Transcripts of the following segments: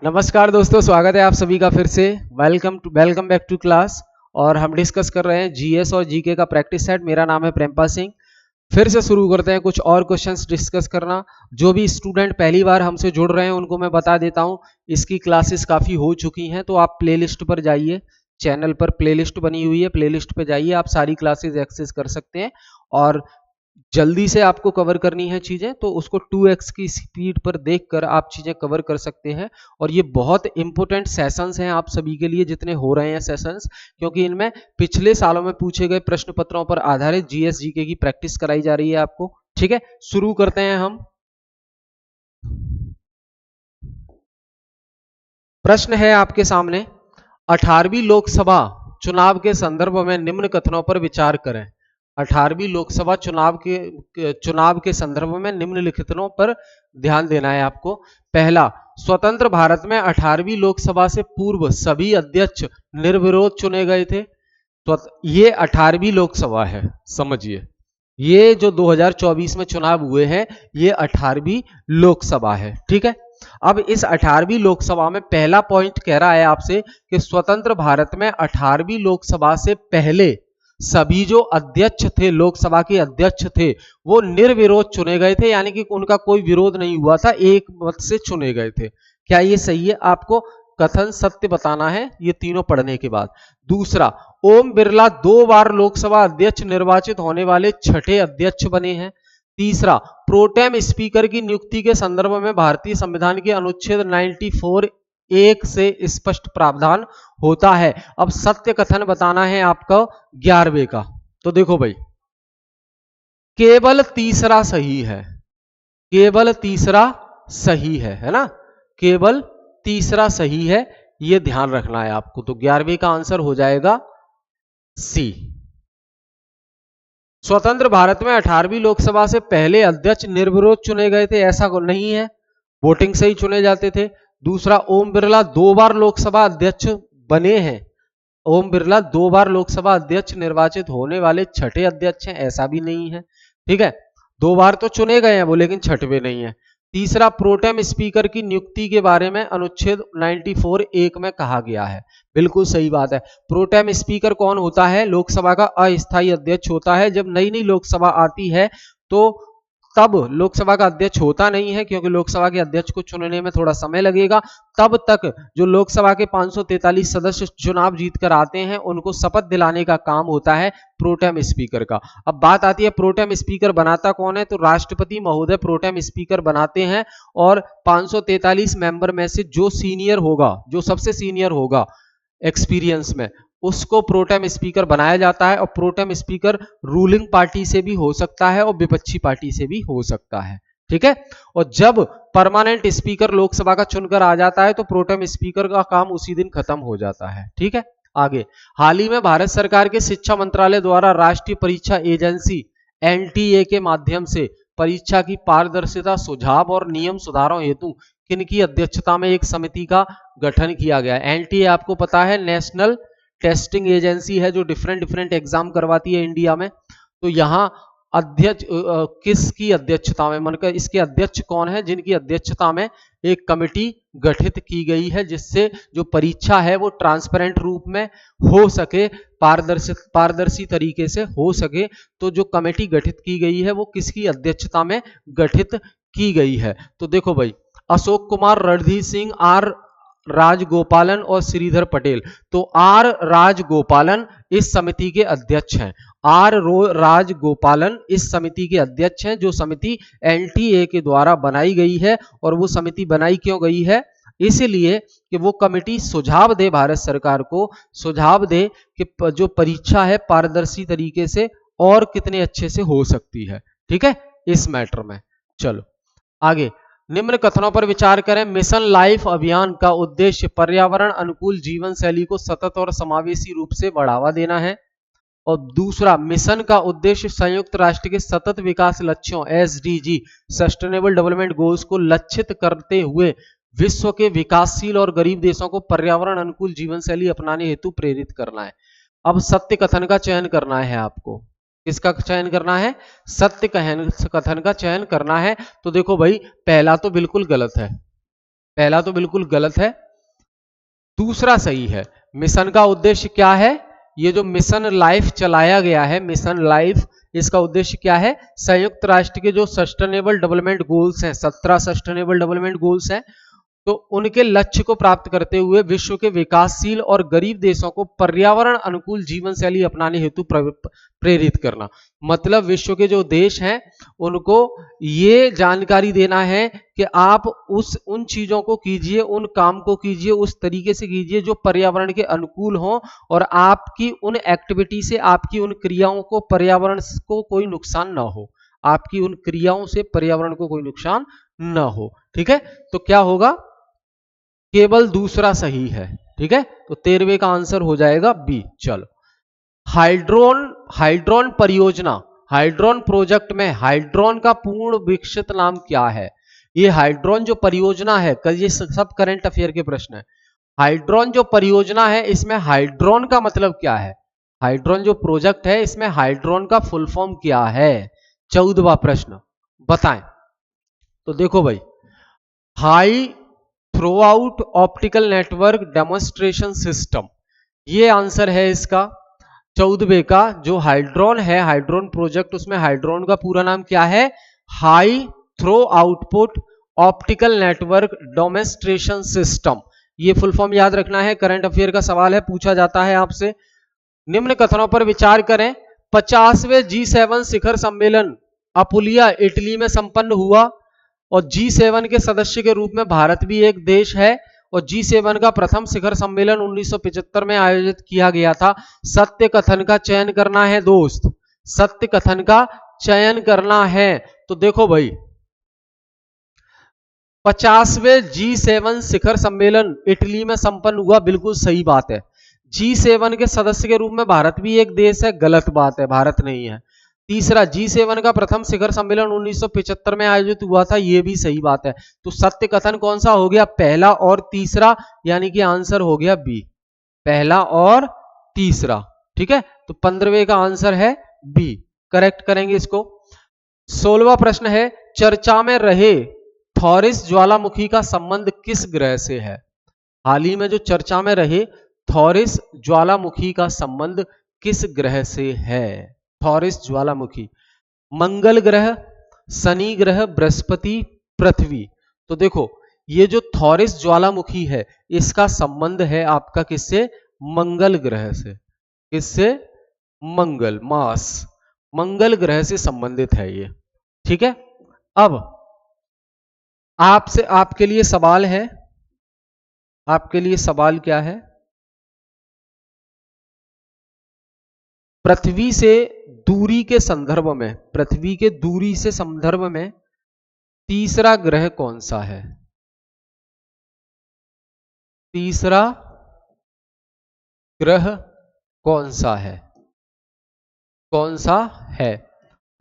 नमस्कार दोस्तों, स्वागत है आप सभी का फिर से। Welcome back to class. और हम डिस्कस कर रहे हैं जीएस और जीके का प्रैक्टिस सेट। मेरा नाम है प्रेमपाल सिंह। फिर से शुरू करते हैं कुछ और क्वेश्चंस डिस्कस करना। जो भी स्टूडेंट पहली बार हमसे जुड़ रहे हैं उनको मैं बता देता हूं, इसकी क्लासेस काफ़ी हो चुकी हैं, तो आप प्लेलिस्ट पर जाइए। चैनल पर प्लेलिस्ट बनी हुई है, प्लेलिस्ट पर जाइए, आप सारी क्लासेस एक्सेस कर सकते हैं। और जल्दी से आपको कवर करनी है चीजें, तो उसको 2x की स्पीड पर देखकर आप चीजें कवर कर सकते हैं। और ये बहुत इंपॉर्टेंट सेशंस हैं आप सभी के लिए जितने हो रहे हैं सेशंस, क्योंकि इनमें पिछले सालों में पूछे गए प्रश्न पत्रों पर आधारित जीएस जीके की प्रैक्टिस कराई जा रही है आपको। ठीक है, शुरू करते हैं हम। प्रश्न है आपके सामने, 18वीं लोकसभा चुनाव के संदर्भ में निम्न कथनों पर विचार करें। 18वीं लोकसभा चुनाव के संदर्भ में निम्नलिखितों पर ध्यान देना है आपको। पहला, स्वतंत्र भारत में 18वीं लोकसभा से पूर्व सभी अध्यक्ष निर्विरोध चुने गए थे। तो ये 18वीं लोकसभा है, समझिए। ये जो 2024 में चुनाव हुए हैं, ये 18वीं लोकसभा है। ठीक है, अब इस 18वीं लोकसभा में पहला पॉइंट कह रहा है आपसे कि स्वतंत्र भारत में 18वीं लोकसभा से पहले सभी जो अध्यक्ष थे, लोकसभा के अध्यक्ष थे, वो निर्विरोध चुने गए थे, यानी कि उनका कोई विरोध नहीं हुआ था, एक मत से चुने गए थे। क्या ये सही है? आपको कथन सत्य बताना है ये तीनों पढ़ने के बाद। दूसरा, ओम बिरला 2 बार लोकसभा अध्यक्ष निर्वाचित होने वाले छठे अध्यक्ष बने हैं। तीसरा, प्रोटेम स्पीकर की नियुक्ति के संदर्भ में भारतीय संविधान के अनुच्छेद 94 1 से स्पष्ट प्रावधान होता है। अब सत्य कथन बताना है आपको 11वें का। तो देखो भाई, केवल तीसरा सही है, केवल तीसरा सही है ना? केवल तीसरा सही है, यह ध्यान रखना है आपको। तो 11वें का आंसर हो जाएगा सी। स्वतंत्र भारत में 18वीं लोकसभा से पहले अध्यक्ष निर्विरोध चुने गए थे, ऐसा नहीं है, वोटिंग से ही चुने जाते थे। दूसरा, ओम बिरला 2 बार लोकसभा अध्यक्ष बने हैं। ओम बिरला 2 बार लोकसभा अध्यक्ष निर्वाचित होने वाले छठे अध्यक्ष हैं, ऐसा भी नहीं है। ठीक है, 2 बार तो चुने गए हैं वो, लेकिन छठवे नहीं है। तीसरा, प्रोटेम स्पीकर की नियुक्ति के बारे में अनुच्छेद 94 1 में कहा गया है। बिल्कुल सही बात है। प्रोटेम स्पीकर कौन होता है? लोकसभा का अस्थायी अध्यक्ष होता है। जब नई नई लोकसभा आती है तो तब लोकसभा का अध्यक्ष होता नहीं है, क्योंकि लोकसभा के अध्यक्ष को चुनने में थोड़ा समय लगेगा। तब तक जो लोकसभा के 543 सदस्य चुनाव जीतकर आते हैं, उनको शपथ दिलाने का काम होता है प्रोटेम स्पीकर का। अब बात आती है प्रोटेम स्पीकर बनाता कौन है? तो राष्ट्रपति महोदय प्रोटेम स्पीकर बनाते हैं। और 543 मेंबर में से जो सीनियर होगा, जो सबसे सीनियर होगा एक्सपीरियंस में, उसको प्रोटेम स्पीकर बनाया जाता है। और प्रोटेम स्पीकर रूलिंग पार्टी से भी हो सकता है और विपक्षी पार्टी से भी हो सकता है। ठीक है, और जब परमानेंट स्पीकर लोकसभा का चुनकर आ जाता है तो प्रोटेम स्पीकर का काम उसी दिन खत्म हो जाता है। ठीक है, आगे, हाल ही में भारत सरकार के शिक्षा मंत्रालय द्वारा राष्ट्रीय परीक्षा एजेंसी एनटीए के माध्यम से परीक्षा की पारदर्शिता, सुझाव और नियम सुधारों हेतु किनकी अध्यक्षता में एक समिति का गठन किया गया? एनटीए आपको पता है, नेशनल टेस्टिंग एजेंसी है, जो डिफरेंट एग्जाम करवाती है इंडिया में। तो यहाँ अध्यक्ष किसकी अध्यक्षता में, मतलब इसके अध्यक्ष कौन है? जिनकी अध्यक्षता में एक कमेटी गठित की गई है, जिससे जो परीक्षा है वो ट्रांसपेरेंट रूप में हो सके, पारदर्शी तरीके से हो सके। तो जो कमेटी गठित की गई है वो किसकी अध्यक्षता में गठित की गई है? तो देखो भाई, अशोक कुमार, रणधीर सिंह, आर राजगोपालन और श्रीधर पटेल। तो आर राजगोपालन इस समिति के अध्यक्ष हैं। आर राजगोपालन इस समिति के अध्यक्ष हैं, जो समिति एनटीए के द्वारा बनाई गई है। और वो समिति बनाई क्यों गई है? इसलिए कि वो कमेटी सुझाव दे, भारत सरकार को सुझाव दे कि जो परीक्षा है पारदर्शी तरीके से और कितने अच्छे से हो सकती है। ठीक है, इस मैटर में। चलो आगे, निम्न कथनों पर विचार करें। मिशन लाइफ अभियान का उद्देश्य पर्यावरण अनुकूल जीवन शैली को सतत और समावेशी रूप से बढ़ावा देना है। और दूसरा, मिशन का उद्देश्य संयुक्त राष्ट्र के सतत विकास लक्ष्यों एसडीजी, सस्टेनेबल डेवलपमेंट गोल्स को लक्षित करते हुए विश्व के विकासशील और गरीब देशों को पर्यावरण अनुकूल जीवन शैली अपनाने हेतु प्रेरित करना है। अब सत्य कथन का चयन करना है आपको। किसका चयन करना है? सत्य कथन का चयन करना है। तो देखो भाई, पहला तो बिल्कुल गलत है, पहला तो बिल्कुल गलत है, दूसरा सही है। मिशन का उद्देश्य क्या है? ये जो मिशन लाइफ चलाया गया है, मिशन लाइफ, इसका उद्देश्य क्या है? संयुक्त राष्ट्र के जो सस्टेनेबल डेवलपमेंट गोल्स हैं, 17 सस्टेनेबल डेवलपमेंट गोल्स हैं, तो उनके लक्ष्य को प्राप्त करते हुए विश्व के विकासशील और गरीब देशों को पर्यावरण अनुकूल जीवन शैली अपनाने हेतु प्रेरित करना। मतलब विश्व के जो देश हैं उनको ये जानकारी देना है कि आप उन चीजों को कीजिए, उन काम को कीजिए, उस तरीके से कीजिए जो पर्यावरण के अनुकूल हो, और आपकी उन एक्टिविटी से, आपकी उन क्रियाओं को पर्यावरण को कोई नुकसान ना हो, आपकी उन क्रियाओं से पर्यावरण को कोई नुकसान ना हो। ठीक है, तो क्या होगा? केवल दूसरा सही है। ठीक है, तो 13वें का आंसर हो जाएगा बी। चलो, हाइड्रोन परियोजना, हाइड्रोन प्रोजेक्ट में हाइड्रोन का पूर्ण विकसित नाम क्या है? ये हाइड्रोन जो परियोजना है, ये सब करंट अफेयर के प्रश्न है। हाइड्रोन जो परियोजना है, इसमें हाइड्रोन का मतलब क्या है? हाइड्रोन जो प्रोजेक्ट है, इसमें हाइड्रोन का फुल फॉर्म क्या है? 14वां प्रश्न बताएं। तो देखो भाई, high throw out optical network demonstration system, ये आंसर है इसका 14वें का। जो हाइड्रोन है, हाइड्रोन प्रोजेक्ट, उसमें हाइड्रोन का पूरा नाम क्या है? High throw output optical network demonstration system. ये फुल फॉर्म याद रखना है, करंट अफेयर का सवाल है, पूछा जाता है आपसे। निम्न कथनों पर विचार करें। 50वें G7 शिखर सम्मेलन अपुलिया, इटली में संपन्न हुआ, और G7 के सदस्य के रूप में भारत भी एक देश है, और G7 का प्रथम शिखर सम्मेलन 1975 में आयोजित किया गया था। सत्य कथन का चयन करना है दोस्त, सत्य कथन का चयन करना है। तो देखो भाई, 50वें G7 शिखर सम्मेलन इटली में संपन्न हुआ, बिल्कुल सही बात है। G7 के सदस्य के रूप में भारत भी एक देश है, गलत बात है, भारत नहीं है। तीसरा, G7 का प्रथम शिखर सम्मेलन 1975 में आयोजित हुआ था, यह भी सही बात है। तो सत्य कथन कौन सा हो गया? पहला और तीसरा, यानी कि आंसर हो गया बी, पहला और तीसरा। ठीक है, तो 15वें का आंसर है बी, करेक्ट करेंगे इसको। 16वां प्रश्न है, चर्चा में रहे थॉरिस ज्वालामुखी का संबंध किस ग्रह से है? हाल ही में जो चर्चा में रहे थॉरिस ज्वालामुखी का संबंध किस ग्रह से है? थॉरिस ज्वालामुखी, मंगल ग्रह, शनि ग्रह, बृहस्पति, पृथ्वी। तो देखो, ये जो थॉरिस ज्वालामुखी है, इसका संबंध है आपका किससे? मंगल ग्रह से। किससे? मंगल, मास, मंगल ग्रह से संबंधित है ये। ठीक है, अब आपसे, आपके लिए सवाल है, आपके लिए सवाल क्या है? पृथ्वी से दूरी के संदर्भ में, पृथ्वी के दूरी से संदर्भ में तीसरा ग्रह कौन सा है? तीसरा ग्रह कौन सा है? कौन सा है?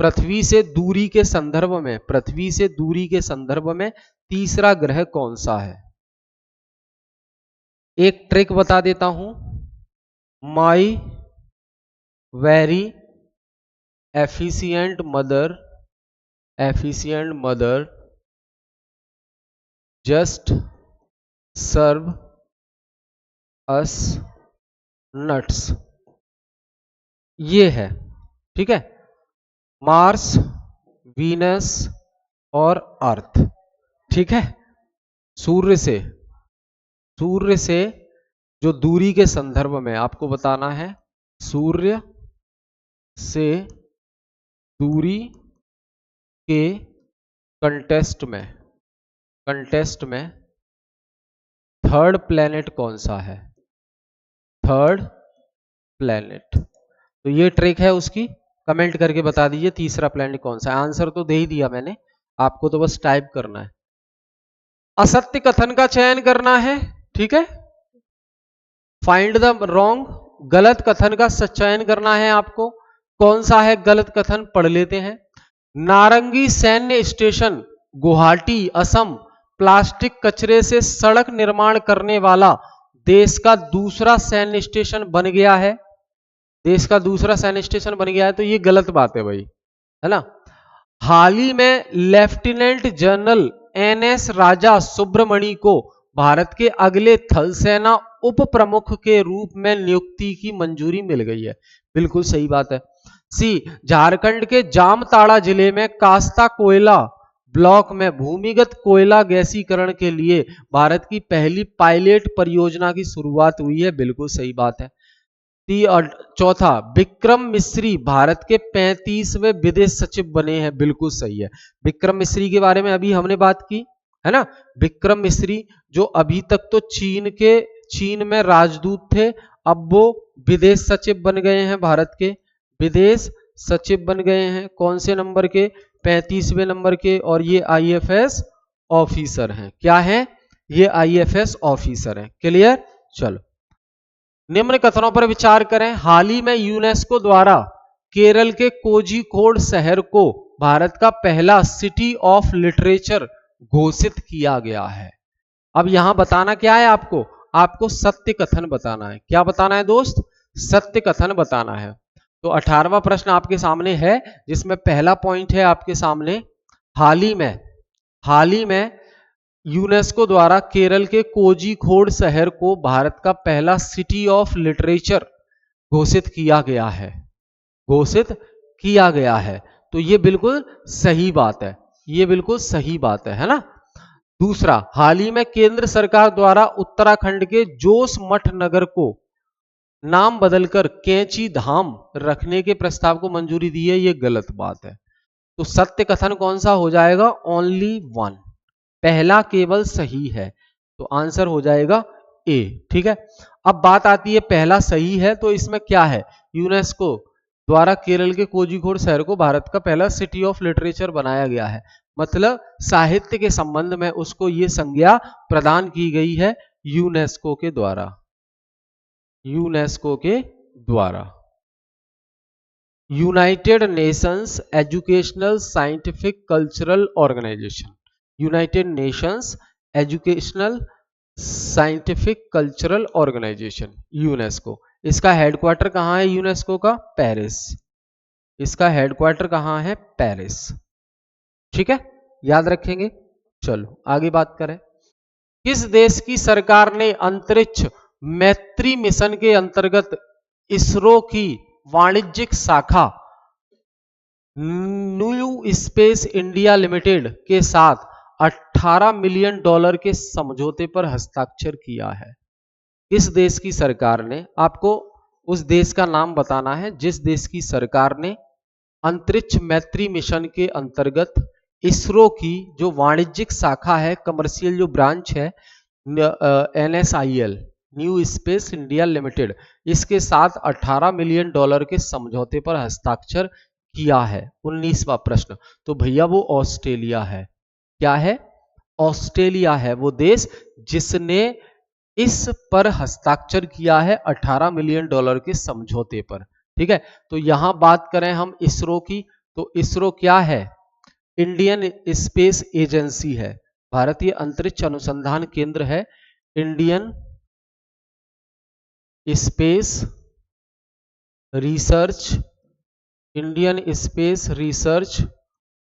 पृथ्वी से दूरी के संदर्भ में, पृथ्वी से दूरी के संदर्भ में तीसरा ग्रह कौन सा है? एक ट्रिक बता देता हूं, my very efficient mother, efficient mother just serve us nuts, ये है। ठीक है, मार्स, वीनस और अर्थ। ठीक है, सूर्य से, सूर्य से जो दूरी के संदर्भ में आपको बताना है, सूर्य से दूरी के कंटेस्ट में, कंटेस्ट में थर्ड प्लेनेट कौन सा है? Third planet. तो ये ट्रिक है उसकी, कमेंट करके बता दीजिए तीसरा प्लेनेट कौन सा है। आंसर तो दे ही दिया मैंने, आपको तो बस टाइप करना है। असत्य कथन का चयन करना है। ठीक है, फाइंड द रॉन्ग, गलत कथन का चयन करना है आपको। कौन सा है गलत कथन, पढ़ लेते हैं। नारंगी सैन्य स्टेशन गुवाहाटी, असम, प्लास्टिक कचरे से सड़क निर्माण करने वाला देश का दूसरा सैन्य स्टेशन बन गया है। देश का दूसरा सैन्य स्टेशन बन गया है, तो ये गलत बात है भाई, है ना। हाल ही में लेफ्टिनेंट जनरल एनएस राजा सुब्रमणि को भारत के अगले थल सेना उप प्रमुख के रूप में नियुक्ति की मंजूरी मिल गई है। बिल्कुल सही बात है। सी, झारखंड के जामताड़ा जिले में कास्ता कोयला ब्लॉक में भूमिगत कोयला गैसीकरण के लिए भारत की पहली पायलट परियोजना की शुरुआत हुई है। बिल्कुल सही बात है। और चौथा, विक्रम मिस्री भारत के 35वें विदेश सचिव बने हैं। बिल्कुल सही है। विक्रम मिस्री के बारे में अभी हमने बात की है ना। विक्रम मिस्री जो अभी तक तो चीन में राजदूत थे, अब वो विदेश सचिव बन गए हैं, भारत के विदेश सचिव बन गए हैं। कौन से नंबर के? 35वें नंबर के। और ये आईएफएस ऑफिसर हैं। क्या है? ये आईएफएस ऑफिसर हैं। क्लियर? चलो, निम्न कथनों पर विचार करें। हाल ही में यूनेस्को द्वारा केरल के कोझिकोड शहर को भारत का पहला सिटी ऑफ लिटरेचर घोषित किया गया है। अब यहां बताना क्या है आपको? आपको सत्य कथन बताना है। क्या बताना है दोस्त? सत्य कथन बताना है। तो 18वां प्रश्न आपके सामने है, जिसमें पहला पॉइंट है आपके सामने, हाल ही में यूनेस्को द्वारा केरल के कोझिकोड शहर को भारत का पहला सिटी ऑफ लिटरेचर घोषित किया गया है। घोषित किया गया है। तो ये बिल्कुल सही बात है। ये बिल्कुल सही बात है ना। दूसरा, हाल ही में केंद्र सरकार द्वारा उत्तराखंड के जोश मठ नगर को नाम बदलकर कैंची धाम रखने के प्रस्ताव को मंजूरी दी है। ये गलत बात है। तो सत्य कथन कौन सा हो जाएगा? ओनली वन, पहला केवल सही है। तो आंसर हो जाएगा ए। ठीक है। अब बात आती है पहला सही है, तो इसमें क्या है? यूनेस्को द्वारा केरल के कोझिकोड शहर को भारत का पहला सिटी ऑफ लिटरेचर बनाया गया है। मतलब साहित्य के संबंध में उसको ये संज्ञा प्रदान की गई है यूनेस्को के द्वारा। यूनेस्को के द्वारा। United Nations Educational Scientific Cultural Organization, United Nations Educational Scientific Cultural Organization, UNESCO. इसका हेडक्वार्टर कहां है यूनेस्को का? पेरिस। इसका हेडक्वार्टर कहां है? पेरिस। ठीक है, याद रखेंगे। चलो आगे बात करें। किस देश की सरकार ने अंतरिक्ष मैत्री मिशन के अंतर्गत इसरो की वाणिज्यिक शाखा न्यू स्पेस इंडिया लिमिटेड के साथ $18 मिलियन के समझौते पर हस्ताक्षर किया है? किस देश की सरकार ने, आपको उस देश का नाम बताना है जिस देश की सरकार ने अंतरिक्ष मैत्री मिशन के अंतर्गत इसरो की जो वाणिज्यिक शाखा है, कमर्शियल जो ब्रांच है, NSIL new space India limited, इसके साथ $18 मिलियन के समझौते पर हस्ताक्षर किया है। 19वां प्रश्न। तो भैया वो ऑस्ट्रेलिया है। क्या है? ऑस्ट्रेलिया है वो देश जिसने इस पर हस्ताक्षर किया है $18 मिलियन के समझौते पर। ठीक है। तो यहां बात करें हम इसरो की, तो इसरो क्या है? इंडियन स्पेस एजेंसी है, भारतीय अंतरिक्ष अनुसंधान केंद्र है, इंडियन स्पेस रिसर्च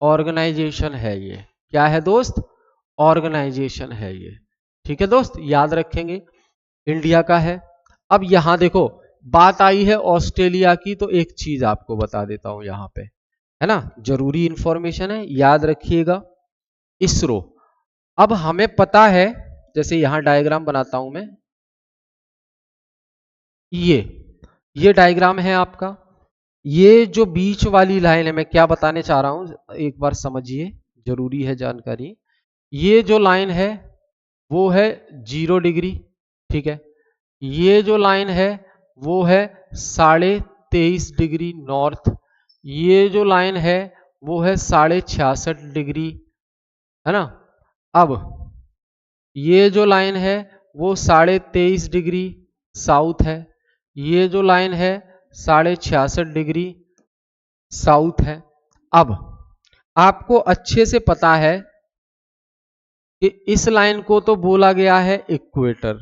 ऑर्गेनाइजेशन है ये। क्या है दोस्त? ऑर्गेनाइजेशन है ये। ठीक है दोस्त, याद रखेंगे। इंडिया का है। अब यहां देखो बात आई है ऑस्ट्रेलिया की, तो एक चीज आपको बता देता हूं यहां पे, है ना, जरूरी इंफॉर्मेशन है, याद रखिएगा। इसरो, अब हमें पता है, जैसे यहां डायग्राम बनाता हूं मैं, ये डायग्राम है आपका। ये जो बीच वाली लाइन है, मैं क्या बताने चाह रहा हूं एक बार समझिए, जरूरी है जानकारी। ये जो लाइन है वो है 0 डिग्री। ठीक है। ये जो लाइन है वो है 23.5 डिग्री नॉर्थ। ये जो लाइन है वो है 66.5 डिग्री, है ना। अब ये जो लाइन है वो 23.5 डिग्री साउथ है। ये जो लाइन है 66.5 डिग्री साउथ है। अब आपको अच्छे से पता है कि इस लाइन को तो बोला गया है इक्वेटर,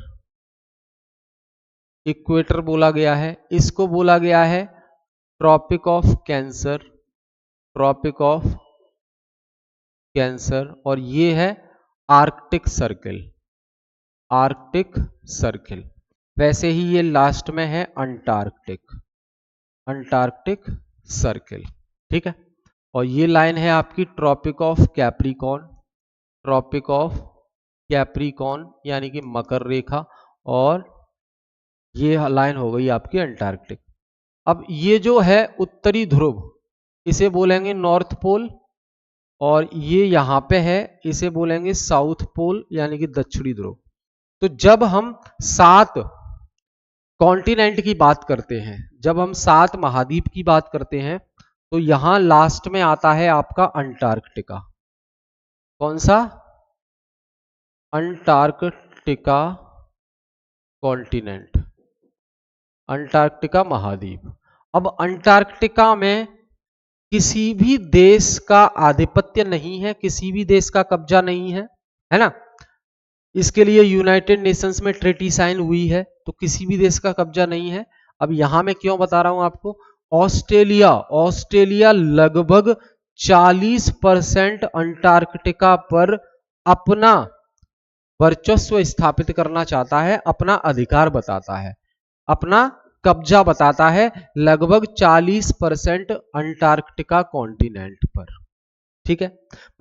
इक्वेटर बोला गया है, इसको बोला गया है Tropic of Cancer, Tropic of Cancer, और ये है आर्कटिक सर्किल, आर्कटिक सर्किल। वैसे ही ये लास्ट में है अंटार्कटिक, अंटार्कटिक सर्किल, ठीक है। और ये लाइन है आपकी Tropic of Capricorn, Tropic of Capricorn यानी कि मकर रेखा, और ये लाइन हो गई आपकी अंटार्कटिक। अब ये जो है उत्तरी ध्रुव, इसे बोलेंगे नॉर्थ पोल, और ये यहां पे है, इसे बोलेंगे साउथ पोल यानी कि दक्षिणी ध्रुव। तो जब हम 7 कॉन्टिनेंट की बात करते हैं, जब हम 7 महाद्वीप की बात करते हैं, तो यहां लास्ट में आता है आपका अंटार्कटिका। कौन सा? अंटार्कटिका कॉन्टिनेंट, अंटार्कटिका महाद्वीप। अब अंटार्कटिका में किसी भी देश का आधिपत्य नहीं है, किसी भी देश का कब्जा नहीं है ना। इसके लिए यूनाइटेड नेशंस में ट्रीटी साइन हुई है, तो किसी भी देश का कब्जा नहीं है। अब यहां मैं क्यों बता रहा हूं आपको, ऑस्ट्रेलिया, ऑस्ट्रेलिया लगभग 40% अंटार्कटिका पर अपना वर्चस्व स्थापित करना चाहता है, अपना अधिकार बताता है, अपना कब्जा बताता है लगभग 40% अंटार्कटिका कॉन्टिनेंट पर, ठीक है।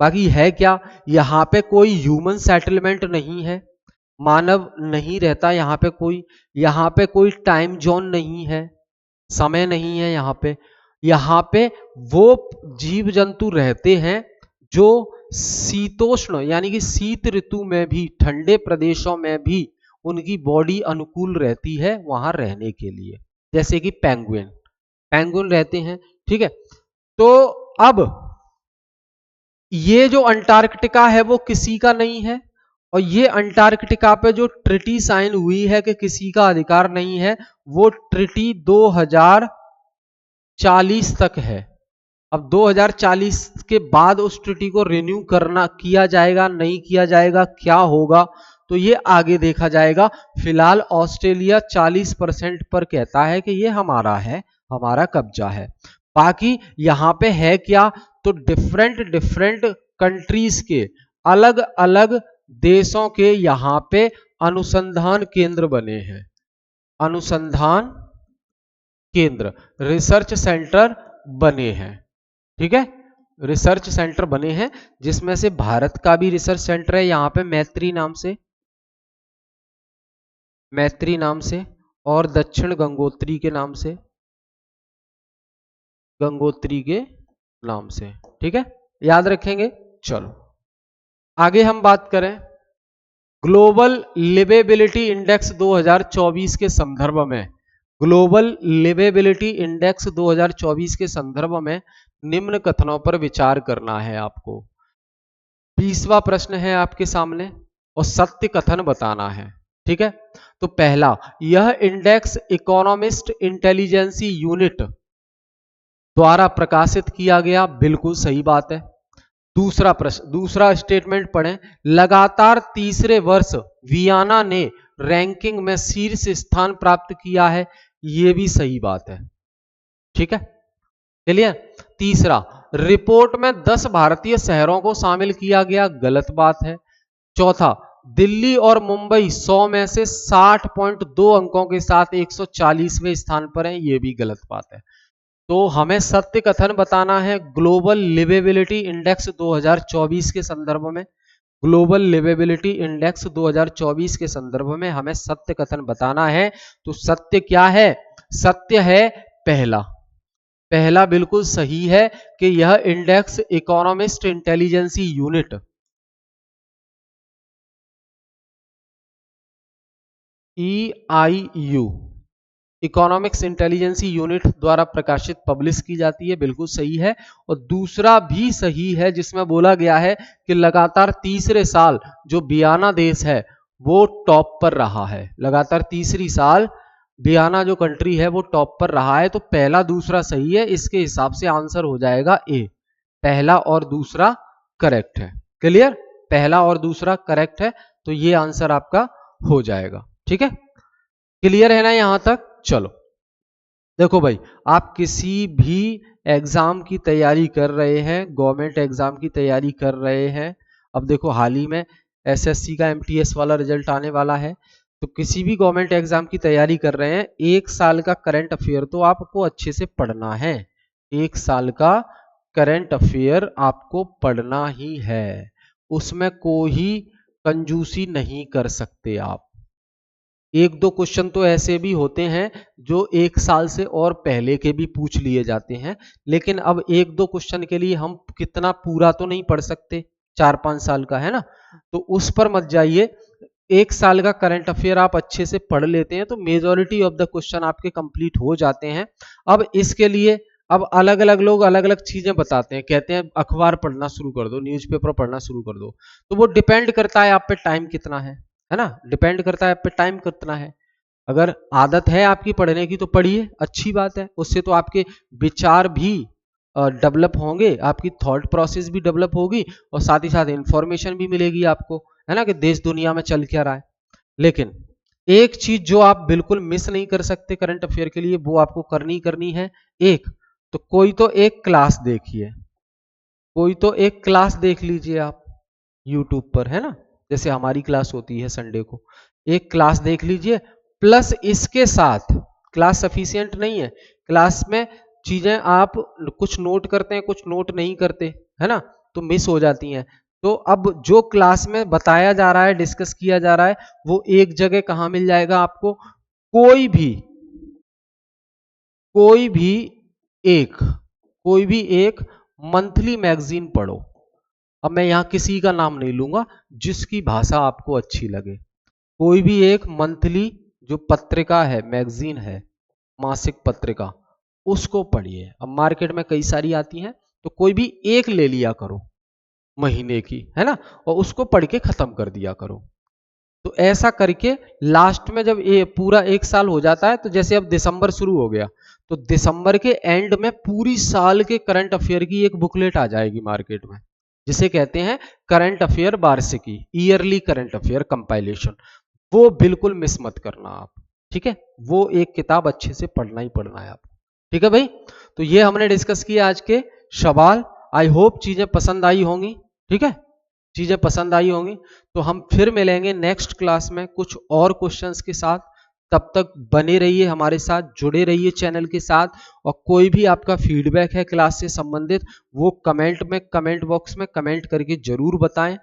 बाकी है क्या, यहां पे कोई ह्यूमन सेटलमेंट नहीं है, मानव नहीं रहता यहां पे कोई, यहां पे कोई टाइम जोन नहीं है, समय नहीं है यहां पे वो जीव जंतु रहते हैं जो शीतोष्ण यानी कि शीत ऋतु में भी, ठंडे प्रदेशों में भी उनकी बॉडी अनुकूल रहती है वहां रहने के लिए, जैसे कि पेंगुइन, पेंगुइन रहते हैं, ठीक है। तो अब ये जो अंटार्कटिका है वो किसी का नहीं है, और ये अंटार्कटिका पे जो ट्रीटी साइन हुई है कि किसी का अधिकार नहीं है, वो ट्रीटी 2040 तक है। अब 2040 के बाद उस ट्रीटी को रिन्यू करना, किया जाएगा नहीं किया जाएगा, क्या होगा, तो ये आगे देखा जाएगा। फिलहाल ऑस्ट्रेलिया 40% पर कहता है कि ये हमारा है, हमारा कब्जा है। बाकी यहां पे है क्या, तो डिफरेंट डिफरेंट कंट्रीज के, अलग अलग देशों के यहां पे अनुसंधान केंद्र बने हैं, अनुसंधान केंद्र, रिसर्च सेंटर बने हैं, ठीक है। रिसर्च सेंटर बने हैं, जिसमें से भारत का भी रिसर्च सेंटर है यहां पे मैत्री नाम से, मैत्री नाम से, और दक्षिण गंगोत्री के नाम से, गंगोत्री के नाम से, ठीक है, याद रखेंगे। चलो आगे हम बात करें ग्लोबल लिवेबिलिटी इंडेक्स 2024 के संदर्भ में, ग्लोबल लिवेबिलिटी इंडेक्स 2024 के संदर्भ में निम्न कथनों पर विचार करना है आपको। 20वां प्रश्न है आपके सामने और सत्य कथन बताना है, ठीक है। तो पहला, यह इंडेक्स इकोनॉमिस्ट इंटेलिजेंसी यूनिट द्वारा प्रकाशित किया गया, बिल्कुल सही बात है। दूसरा प्रश्न, दूसरा स्टेटमेंट पढ़ें, लगातार तीसरे वर्ष वियना ने रैंकिंग में शीर्ष स्थान प्राप्त किया है, यह भी सही बात है, ठीक है, चलिए। तीसरा, रिपोर्ट में 10 भारतीय शहरों को शामिल किया गया, गलत बात है। चौथा, दिल्ली और मुंबई 100 में से 60.2 अंकों के साथ 140वें स्थान पर हैं, यह भी गलत बात है। तो हमें सत्य कथन बताना है ग्लोबल लिवेबिलिटी इंडेक्स 2024 के संदर्भ में, ग्लोबल लिवेबिलिटी इंडेक्स 2024 के संदर्भ में हमें सत्य कथन बताना है। तो सत्य क्या है, सत्य है पहला, पहला बिल्कुल सही है कि यह index Economist Intelligence Unit, EIU, Economics Intelligence Unit द्वारा प्रकाशित पब्लिश की जाती है, बिल्कुल सही है। और दूसरा भी सही है जिसमें बोला गया है कि लगातार तीसरे साल जो बियाना देश है वो टॉप पर रहा है, लगातार तीसरी साल बियाना जो कंट्री है वो टॉप पर रहा है। तो पहला दूसरा सही है, इसके हिसाब से आंसर हो जाएगा ए, पहला और दूसरा करेक्ट है, क्लियर, पहला और दूसरा करेक्ट है, तो ये आंसर आपका हो जाएगा, ठीक है, क्लियर है ना यहां तक। चलो देखो भाई, आप किसी भी एग्जाम की तैयारी कर रहे हैं, गवर्नमेंट एग्जाम की तैयारी कर रहे हैं, अब देखो हाल ही में एसएससी का एमटीएस वाला रिजल्ट आने वाला है। तो किसी भी गवर्नमेंट एग्जाम की तैयारी कर रहे हैं, एक साल का करंट अफेयर तो आपको अच्छे से पढ़ना है। एक साल का करंट अफेयर आपको पढ़ना ही है, उसमें कोई कंजूसी नहीं कर सकते आप। एक दो क्वेश्चन तो ऐसे भी होते हैं जो एक साल से और पहले के भी पूछ लिए जाते हैं, लेकिन अब एक दो क्वेश्चन के लिए हम कितना पूरा तो नहीं पढ़ सकते, 4-5 साल का है ना, तो उस पर मत जाइए। एक साल का करंट अफेयर आप अच्छे से पढ़ लेते हैं तो मेजॉरिटी ऑफ द क्वेश्चन आपके कंप्लीट हो जाते हैं। अब इसके लिए अब अलग अलग लोग अलग अलग चीजें बताते हैं, कहते हैं अखबार पढ़ना शुरू कर दो, न्यूज़पेपर पढ़ना शुरू कर दो, तो वो डिपेंड करता है आप पे टाइम कितना है ना, डिपेंड करता है आप पे टाइम कितना है। अगर आदत है आपकी पढ़ने की तो पढ़िए, अच्छी बात है, उससे तो आपके विचार भी डेवलप होंगे, आपकी थॉट प्रोसेस भी डेवलप होगी और साथ ही साथ इंफॉर्मेशन भी मिलेगी आपको, है ना, कि देश दुनिया में चल क्या रहा है। लेकिन एक चीज जो आप बिल्कुल मिस नहीं कर सकते करंट अफेयर के लिए, वो आपको करनी है। एक तो कोई तो एक क्लास देखिए, कोई तो एक क्लास देख लीजिए आप यूट्यूब पर, है ना, जैसे हमारी क्लास होती है संडे को, एक क्लास देख लीजिए। प्लस इसके साथ क्लास सफिशिएंट नहीं है, क्लास में चीजें आप कुछ नोट करते हैं कुछ नोट नहीं करते, है ना, तो मिस हो जाती हैं। तो अब जो क्लास में बताया जा रहा है, डिस्कस किया जा रहा है, वो एक जगह कहाँ मिल जाएगा आपको, कोई भी कोई भी एक कोई भी एक मंथली मैगजीन पढ़ो। अब मैं यहां किसी का नाम नहीं लूंगा, जिसकी भाषा आपको अच्छी लगे, कोई भी एक मंथली जो पत्रिका है, मैगजीन है, मासिक पत्रिका, उसको पढ़िए। अब मार्केट में कई सारी आती हैं, तो कोई भी एक ले लिया करो महीने की, है ना, और उसको पढ़ के खत्म कर दिया करो। तो ऐसा करके लास्ट में जब ये पूरा एक साल हो जाता है, तो जैसे अब दिसंबर शुरू हो गया, तो दिसंबर के एंड में पूरी साल के करंट अफेयर की एक बुकलेट आ जाएगी मार्केट में, जिसे कहते हैं करंट अफेयर वार्षिकी, ईयरली करंट अफेयर कंपाइलेशन। वो बिल्कुल मिस मत करना आप, ठीक है, वो एक किताब अच्छे से पढ़ना ही पढ़ना है आपको, ठीक है भाई। तो ये हमने डिस्कस किया आज के सवाल, आई होप चीजें पसंद आई होंगी, ठीक है, चीजें पसंद आई होंगी। तो हम फिर मिलेंगे नेक्स्ट क्लास में कुछ और क्वेश्चंस के साथ, तब तक बने रहिए हमारे साथ, जुड़े रहिए चैनल के साथ, और कोई भी आपका फीडबैक है क्लास से संबंधित, वो कमेंट बॉक्स में कमेंट करके जरूर बताएं।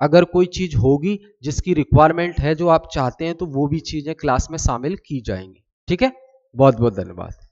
अगर कोई चीज होगी जिसकी रिक्वायरमेंट है, जो आप चाहते हैं, तो वो भी चीजें क्लास में शामिल की जाएंगी, ठीक है। बहुत बहुत धन्यवाद।